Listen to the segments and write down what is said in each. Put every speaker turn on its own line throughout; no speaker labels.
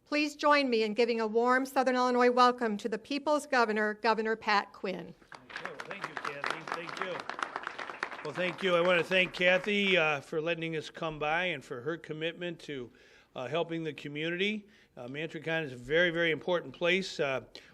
Please join me in giving a warm Southern Illinois welcome to the People's Governor, Governor Pat Quinn.
Thank you, Kathy. Thank you. Well, thank you. I want to thank Kathy for letting us come by and for her commitment to helping the community. Mantricon is a very, very important place.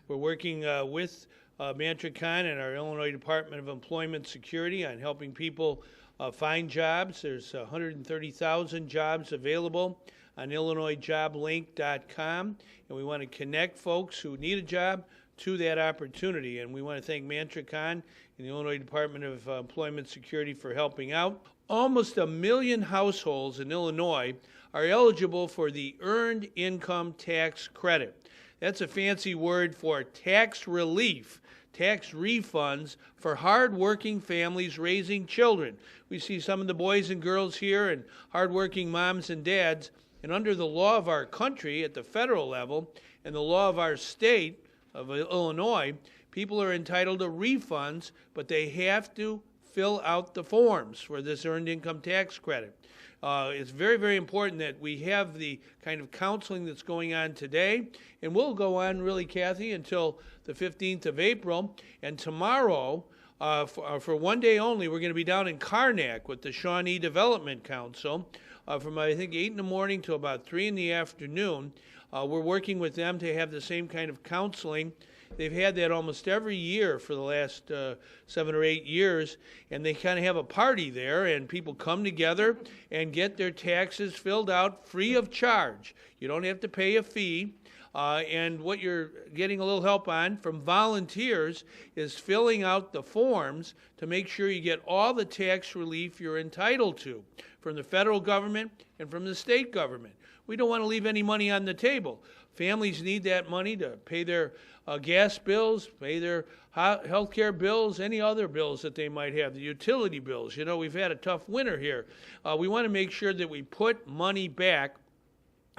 We're working with Mantricon and our Illinois Department of Employment Security on helping people find jobs. There's 130,000 jobs available on IllinoisJobLink.com, and we want to connect folks who need a job to that opportunity. And we want to thank Mantricon and the Illinois Department of Employment Security for helping out. Almost 1 million households in Illinois are eligible for the Earned Income Tax Credit. That's a fancy word for tax relief, tax refunds for hard-working families raising children. We see some of the boys and girls here and hard-working moms and dads, and under the law of our country at the federal level and the law of our state of Illinois, people are entitled to refunds, but they have to fill out the forms for this Earned Income Tax Credit. It's very, very important that we have the kind of counseling that's going on today, and we'll go on really, Kathy, until the 15th of April. And tomorrow, for one day only, we're going to be down in Karnak with the Shawnee Development Council from, I think, 8 in the morning till about 3 in the afternoon. We're working with them to have the same kind of counseling. They've had that almost every year for the last 7 or 8 years, and they kind of have a party there, and people come together and get their taxes filled out free of charge. You don't have to pay a fee, and what you're getting a little help on from volunteers is filling out the forms to make sure you get all the tax relief you're entitled to from the federal government and from the state government. We don't want to leave any money on the table. Families need that money to pay their gas bills, pay their health care bills, any other bills that they might have, the utility bills. You know, we've had a tough winter here. We want to make sure that we put money back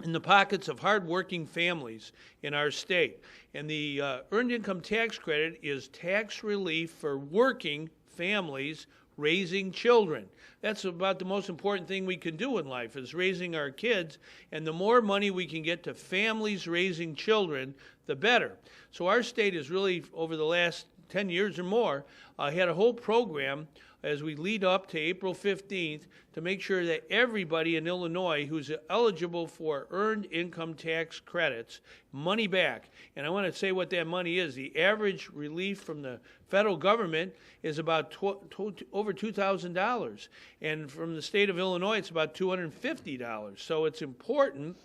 in the pockets of hardworking families in our state. And the Earned Income Tax Credit is tax relief for working families raising children. That's about the most important thing we can do in life, is raising our kids, and the more money we can get to families raising children, the better. So our state has really, over the last 10 years or more, had a whole program as we lead up to April 15th to make sure that everybody in Illinois who's eligible for Earned Income Tax Credits, money back. And I want to say what that money is. The average relief from the federal government is about over $2,000. And from the state of Illinois, it's about $250. So it's important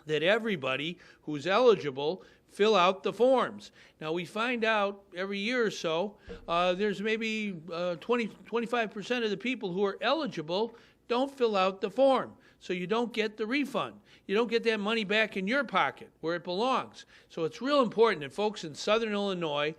that everybody who's eligible fill out the forms. Now, we find out every year or so, there's maybe 25% of the people who are eligible don't fill out the form, so you don't get the refund. You don't get that money back in your pocket where it belongs. So it's real important that folks in Southern Illinois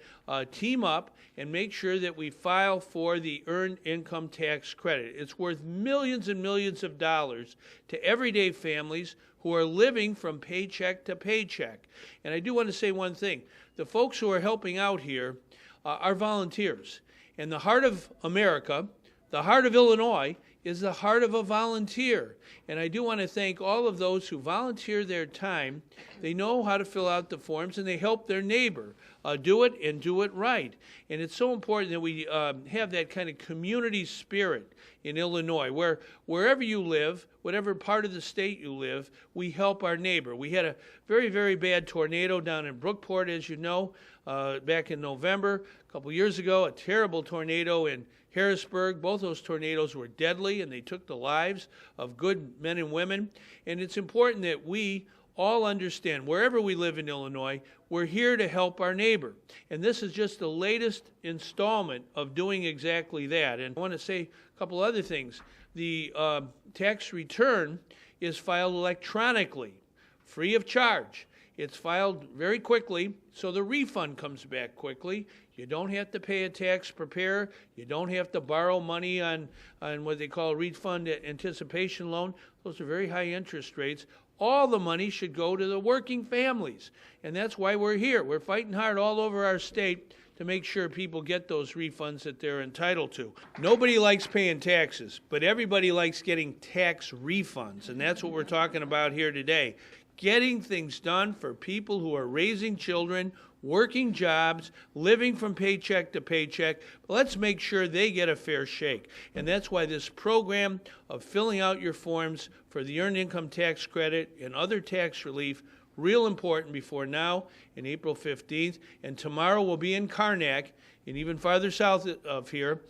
team up and make sure that we file for the Earned Income Tax Credit. It's worth millions and millions of dollars to everyday families who are living from paycheck to paycheck. And I do want to say one thing. The folks who are helping out here are volunteers. And the heart of America, the heart of Illinois, is the heart of a volunteer. And I do want to thank all of those who volunteer their time. They know how to fill out the forms, and they help their neighbor do it and do it right. And it's so important that we have that kind of community spirit in Illinois, where wherever you live, whatever part of the state you live, we help our neighbor. We had a very, very bad tornado down in Brookport, as you know, back in November. A couple years ago, a terrible tornado in Harrisburg. Both those tornadoes were deadly, and they took the lives of good men and women. And it's important that we all understand, wherever we live in Illinois, we're here to help our neighbor. And this is just the latest installment of doing exactly that. And I want to say a couple other things. The tax return is filed electronically, free of charge. It's filed very quickly, so the refund comes back quickly. You don't have to pay a tax preparer. You don't have to borrow money on what they call a refund anticipation loan. Those are very high interest rates. All the money should go to the working families, and that's why we're here. We're fighting hard all over our state to make sure people get those refunds that they're entitled to. Nobody likes paying taxes, but everybody likes getting tax refunds, and that's what we're talking about here today. getting things done for people who are raising children, working jobs, living from paycheck to paycheck. Let's make sure they get a fair shake. And that's why this program of filling out your forms for the Earned Income Tax Credit and other tax relief, real important before now and April 15th. And tomorrow we'll be in Karnak, and even farther south of here,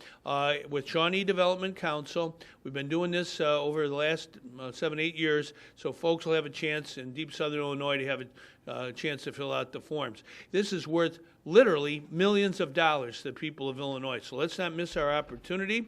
with Shawnee Development Council. We've been doing this over the last 7-8 years, so folks will have a chance in deep southern Illinois to have a chance to fill out the forms. This is worth literally millions of dollars to the people of Illinois, so let's not miss our opportunity.